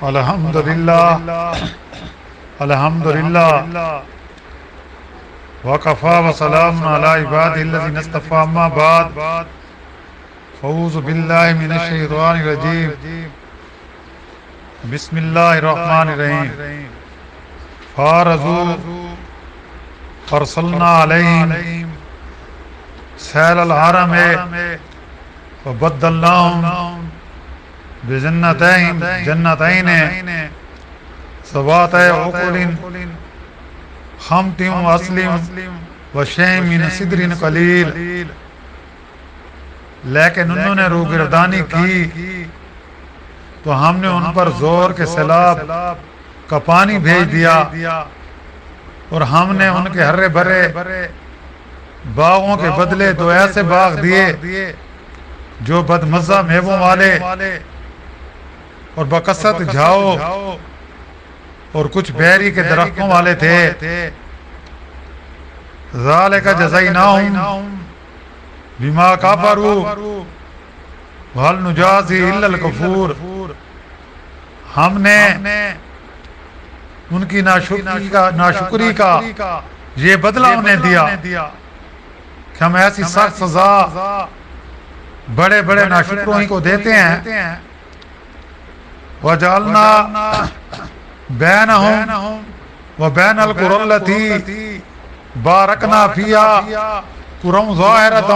الحمدللہ وکفا وسلام علی عبادہ الذین اصطفی اما بعد فاعوذ باللہ من الشیطان الرجیم بسم اللہ الرحمن الرحیم فارضوا فرسلنا علیہم سیل الحرم وبدلناہم جنتین ذوات اکل خمط واصل وشیء من سدر قلیل. لیکن انہوں نے روگردانی کی تو ہم نے ان پر زور کے سیلاب کا پانی بھیج دیا اور ہم نے ان کے ہرے بھرے باغوں کے بدلے دو ایسے باغ دیے جو بدمزہ میووں والے اور بکثرت جھاؤ اور کچھ بیری کے درختوں والے تھے. ذالک جزیناہم بما کفروا وہل نجازی الا الکفور. ہم نے ان کی ناشکری کا یہ بدلہ انہیں دیا کہ ہم ایسی سخت سزا بڑے بڑے ناشکروں ہی کو دیتے ہیں. وَجَعَلْنَا بَيْنَهُمْ وَبَيْنَ الْقُرَى الَّتِي بَارَكْنَا فِيهَا قُرًى ظَاهِرَةً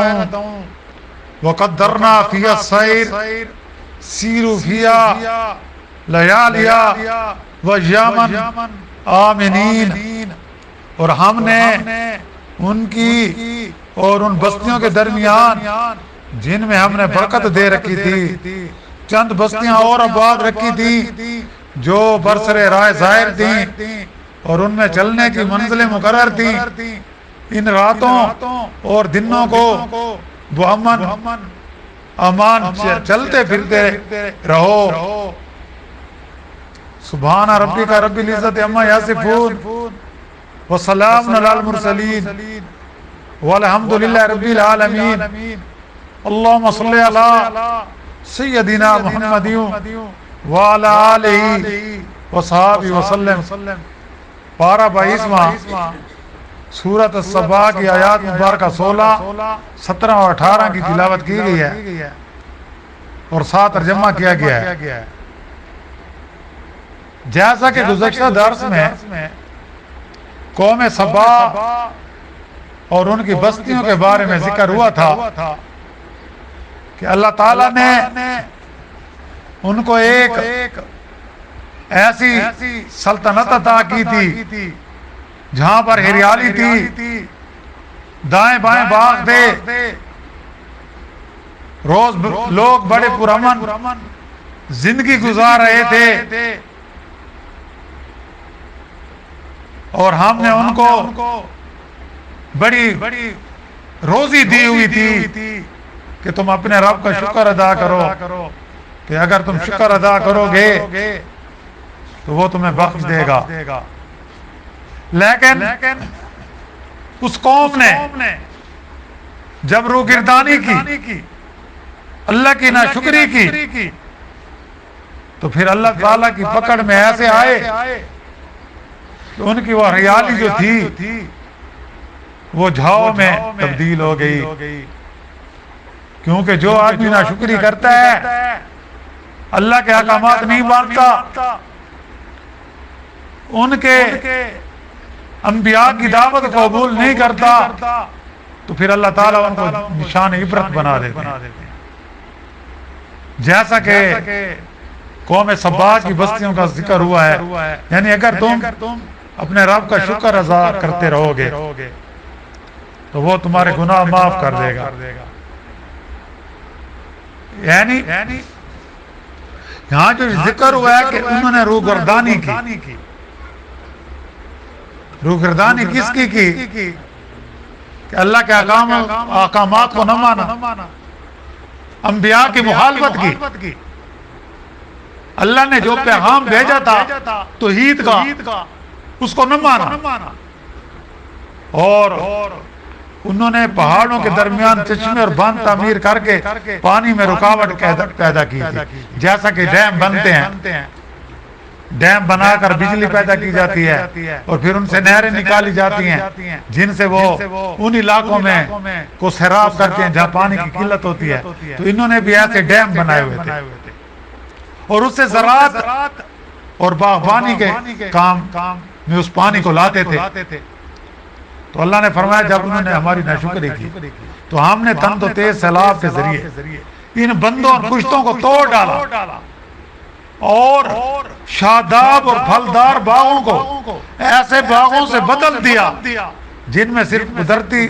وَقَدَّرْنَا فِيهَا السَّيْرَ سِيرُوا فِيهَا لَيَالِيَ وَأَيَّامًا آمِنِينَ. اور ہم نے ان کی اور ان بستیوں کے درمیان جن میں ہم نے برکت دے رکھی تھی چند بستیاں اور آباد رکھی تھی جو برسر راہ ظاہر تھیں اور ان میں چلنے کی منزلیں مقرر تھیں. ان راتوں اور دنوں کو وہ امان چلتے پھرتے رہو. سبحان ربک رب العزت عما یصفون وسلام علی المرسلین والحمد للہ رب العالمین. اللہم صلی علی سیدنا محمد وعلی آلہ وصحابہ وسلم. پارہ 22واں سورۃ السبا کی آیات مبارکہ 16، 17 اور 18 کی تلاوت کی گئی ہے اور 7 ترجمہ کیا گیا ہے. جیسا کہ گزشتہ درس میں قوم سبا اور ان کی بستیوں کے بارے میں ذکر ہوا تھا کہ اللہ تعالیٰ نے ان کو ایک ایسی سلطنت عطا کی تھی جہاں پر ہریالی تھی، دائیں بائیں باغ تھے، روز لوگ بڑے پرامن زندگی گزار رہے تھے اور ہم نے ان کو بڑی روزی دی ہوئی تھی کہ تم اپنے رب کا شکر ادا کرو کہ اگر تم شکر ادا کرو گے تو وہ تمہیں بخش دے گا. لیکن اس قوم نے جب روگردانی کی، اللہ کی ناشکری کی، تو پھر اللہ تعالیٰ کی پکڑ میں ایسے آئے کہ ان کی وہ ہریالی جو تھی وہ جھاؤ میں تبدیل ہو گئی. کیونکہ جو آدمی ناشکری کرتا ہے، اللہ کے احکامات نہیں مانتا، ان کے انبیاء کی دعوت کو قبول نہیں کرتا، تو پھر اللہ تعالیٰ ان کو نشان عبرت بنا دیتے ہیں. جیسا کہ قوم سبا کی بستیوں کا ذکر ہوا ہے، یعنی اگر تم اپنے رب کا شکر ادا کرتے رہو گے تو وہ تمہارے گناہ معاف کر دے گا. یعنی یہاں جو ذکر ہوا ہے کہ انہوں نے روگردانی کی. روگردانی کس کی کہ اللہ کے احکامات کو نہ مانا، انبیاء کی مخالفت کی. اللہ نے جو پیغام بھیجا تھا توحید کا، اس کو نہ مانا، اور انہوں نے پہاڑوں کے درمیان چشمے اور باندھ تعمیر کر کے پانی میں رکاوٹ پیدا کی تھی، جیسا کہ ڈیم بنتے ہیں. ڈیم بنا کر بجلی پیدا کی جاتی ہے اور پھر ان سے نہریں نکالی جاتی ہیں جن سے وہ ان علاقوں میں کو سیراب کرتے ہیں جہاں پانی کی قلت ہوتی ہے. تو انہوں نے بھی ایسے ڈیم بنائے ہوئے تھے اور اس سے زراعت اور باغبانی کے کام میں اس پانی کو لاتے تھے. تو اللہ نے فرمایا جب انہوں نے ہماری ناشکری کی تو ہم نے تن تو تیز سیلاب کے ذریعے ان بندوں اور کشتوں کو توڑ ڈالا اور شاداب اور پھلدار باغوں کو ایسے باغوں سے بدل دیا جن میں صرف قدرتی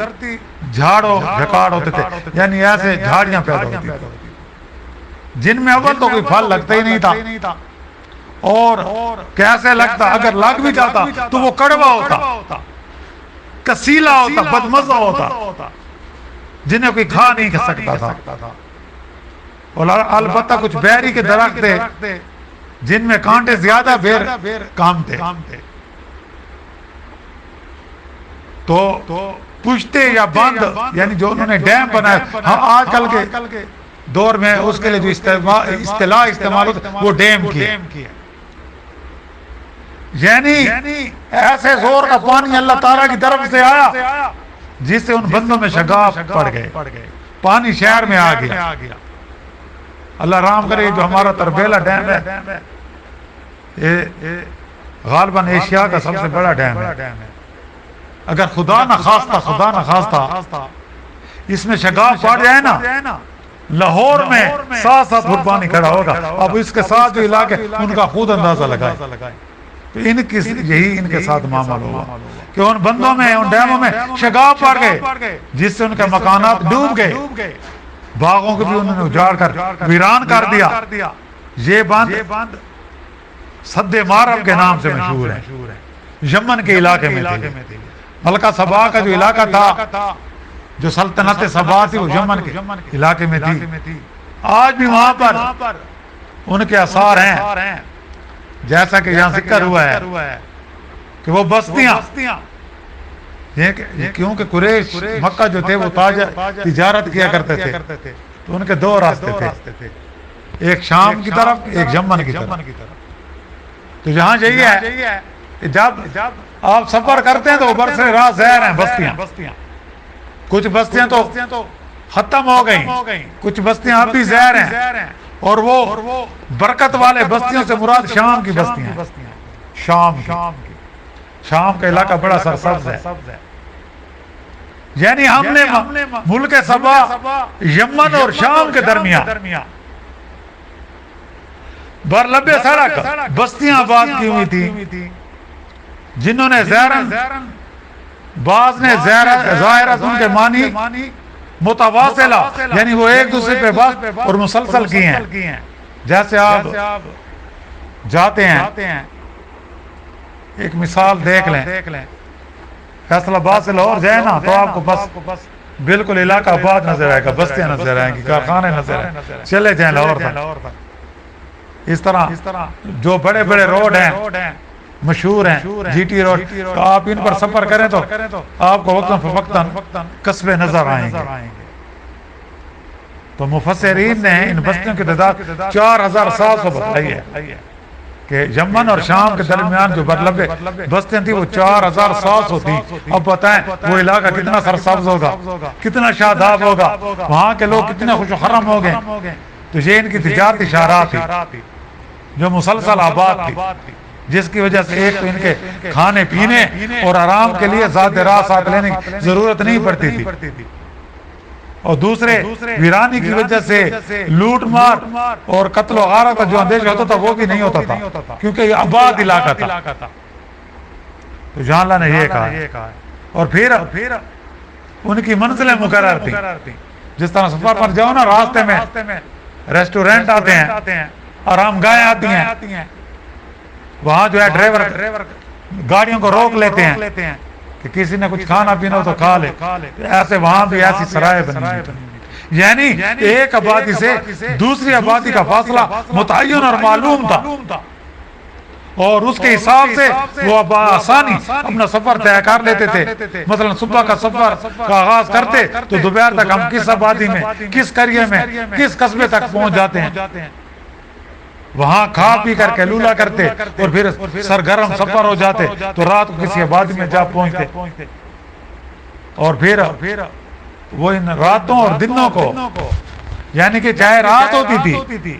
جھاڑ و جھکاڑ ہوتے تھے, یعنی ایسے جھاڑیاں پیدا ہوتی تھی جن میں اول تو کوئی پھل لگتا ہی نہیں تھا, اور کیسے لگتا, اگر لگ بھی جاتا تو وہ کڑوا ہوتا, کسیلا ہوتا, بدمزہ ہوتا, جنہیں کوئی کھا نہیں سکتا تھا. اور البتہ کچھ بیری کے درخت تھے جن میں کانٹے زیادہ بیر کام تھے. تو پشتے یا بند یعنی جو انہوں نے ڈیم بنائے, ہم آج کل کے دور میں اس کے لیے جو اصطلاح استعمال ہوتا وہ ڈیم کی ہے. یعنی ایسے زور کا پانی اللہ تعالیٰ کی طرف سے آیا جس سے ان بندوں میں شگاف پڑ گئے, پانی شہر میں آ گیا. اللہ رحم کرے جو ہمارا تربیلا ڈیم ہے یہ غالباً ایشیا کا سب سے بڑا ڈیم ہے. اگر خدا نہ خواستہ اس میں شگاف پڑ جائے نا, لاہور میں 7 فٹ پانی کھڑا ہوگا. اب اس کے ساتھ جو علاقے ان کا خود اندازہ لگائے تو یہی ان کے ساتھ معاملہ ہوگا کہ ان بندوں میں ان ڈیموں میں شگاف پڑ گئے جس سے ان کے مکانات ڈوب گئے, باغوں کو بھی انہوں نے اجاڑ کر ویران کر دیا. یہ بند سد مارب کے نام سے مشہور ہے, یمن کے علاقے میں تھے. ملکہ سبا کا جو علاقہ تھا, جو سلطنت سبا تھی, وہ یمن کے علاقے میں تھی. آج بھی وہاں پر ان کے آثار ہیں, جیسا کہ یہاں ذکر ہوا ہے کہ وہ بستیاں, کیونکہ قریش مکہ جو تھے وہ تجارت کیا کرتے تھے, تو ان کے 2 راستے تھے, ایک شام کی طرف ایک یمن کی طرف. تو یہاں یہی ہے کہ جب آپ سفر کرتے ہیں تو برسر راہ زہر ہیں بستیاں. کچھ بستیاں تو ختم ہو گئیں, کچھ بستیاں اب بھی زہر ہیں, اور وہ برکت والے بستیوں سے مراد شام کی بستیاں. شام کا علاقہ بڑا سرسبز ہے. یعنی ہم نے ملک سبا, یمن اور شام کے درمیان برلب سڑک بستیاں آباد کی ہوئی تھی, جنہوں نے زیرن, بعض نے ظاہرت ان کے معنی متواصلہ یعنی وہ ایک دوسرے پہ بات اور مسلسل کی ہیں. جیسے آپ جاتے ہیں, ایک مثال دیکھ لیں, فیصل آباد سے لاہور جائے نا تو آپ کو بس بالکل علاقہ آباد نظر آئے گا, بستیاں نظر آئیں گی, کارخانے نظر آئیں گے. چلے جائیں لاہور تک. اس طرح جو بڑے بڑے روڈ ہیں مشہور ہیں, جی ٹی روڈ, تو آپ ان پر سفر کریں تو آپ کو وقتاً قصبے نظر آئیں گے. تو مفسرین نے ان بستیوں کی تعداد 4700 بتائی ہے کہ یمن اور شام کے درمیان جو برلب بستیاں تھیں وہ 4700 تھی. اب بتائیں وہ علاقہ کتنا سرسبز ہوگا, کتنا شاداب ہوگا, وہاں کے لوگ کتنے خوش و خرم ہو گئے. تو یہ ان کی تجارتی شاہراہ تھی جو مسلسل آباد تھی, جس کی وجہ سے ایک تو ان کے کھانے پینے اور آرام کے لیے ذات راہ ساتھ لینے کی ضرورت نہیں پڑتی تھی, اور دوسرے ویرانی کی وجہ سے لوٹ مار اور قتل و غارت کا جو اندیشہ ہوتا تھا وہ بھی نہیں ہوتا تھا کیونکہ یہ آباد علاقہ تھا. تو جہاں اللہ نے یہ کہا. اور پھر ان کی منزلیں مقرر تھیں. جس طرح سفر پر جاؤ نا, راستے میں ریسٹورنٹ آتے ہیں, آرام گاہیں آتی ہیں, وہاں جو ہے ڈرائیور گاڑیوں کو روک لیتے ہیں کہ کسی نے کچھ کھانا پینا ہو تو کھا لے. ایسے وہاں بھی ایسی سرائے بنی, یعنی ایک آبادی سے دوسری آبادی کا فاصلہ متعین اور معلوم تھا, اور اس کے حساب سے وہ آسانی اپنا سفر طے کر لیتے تھے. مثلا صبح کا سفر کا آغاز کرتے تو دوپہر تک ہم کس آبادی میں, کس قریے میں, کس قصبے تک پہنچ جاتے ہیں. وہاں کھا پی کر کے لولا کرتے اور پھر سرگرم سفر ہو جاتے تو رات کو کسی آبادی میں جا پہنچتے اور پھر وہ ان راتوں اور دنوں کو یعنی کہ چاہے رات ہوتی تھی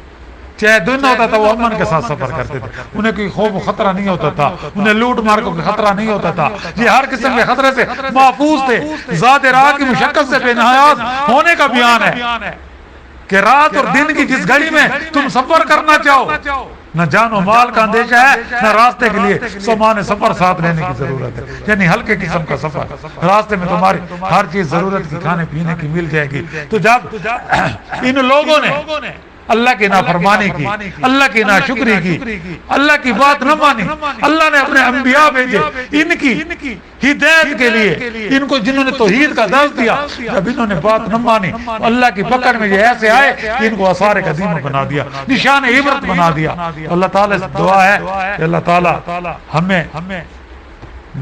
چاہے دن ہوتا تھا وہ امن کے ساتھ سفر کرتے تھے. انہیں کوئی خوف و خطرہ نہیں ہوتا تھا, انہیں لوٹ مار کو کوئی خطرہ نہیں ہوتا تھا. یہ ہر قسم کے خطرے سے محفوظ تھے. ذات راہ کی مشقت سے بے نیاز ہونے کا بیان ہے کہ رات اور دن کی جس گھڑی میں تم سفر کرنا چاہو نہ جان و مال کا اندیشہ ہے نہ راستے کے لیے سامان سفر ساتھ لینے کی ضرورت ہے. یعنی ہلکے قسم کا سفر, راستے میں تمہاری ہر چیز ضرورت کی کھانے پینے کی مل جائے گی. تو جب ان لوگوں نے اللہ کی نافرمانی کی, اللہ کی ناشکری کی, اللہ کی بات نہ مانی, اللہ نے اپنے انبیاء بھیجے ان کی ہدایت کے لیے, ان کو جنہوں نے توحید کا درس دیا, جب انہوں نے بات نہ مانی اللہ کی پکڑ میں یہ ایسے آئے کہ ان کو آثار قدیمہ بنا دیا, نشان عبرت بنا دیا. اللہ تعالیٰ سے دعا ہے کہ اللہ تعالیٰ ہمیں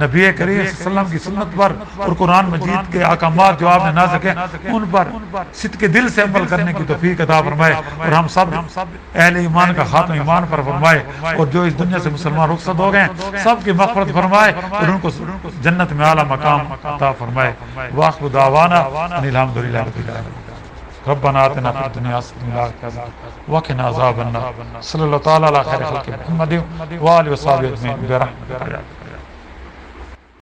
نبی کریم صلی اللہ علیہ وسلم کی سنت پر اور قرآن مجید کے احکامات جو آپ نے نازل کیے ان پر صدق دل سے عمل کرنے کی توفیق عطا فرمائے, اور ہم سب اہل ایمان کا خاتمہ ایمان پر فرمائے, اور جو اس دنیا سے مسلمان رخصت ہو گئے سب کی مغفرت فرمائے اور ان کو جنت میں اعلیٰ مقام عطا فرمائے. وآخر دعوانا ان الحمدللہ رب العالمین. ربنا آتنا فی الدنیا حسنۃ وقنا عذاب النار. صلی اللہ تعالی علی خیر خلق محمد و آلہ و صحبہ اجمعین برحمتک.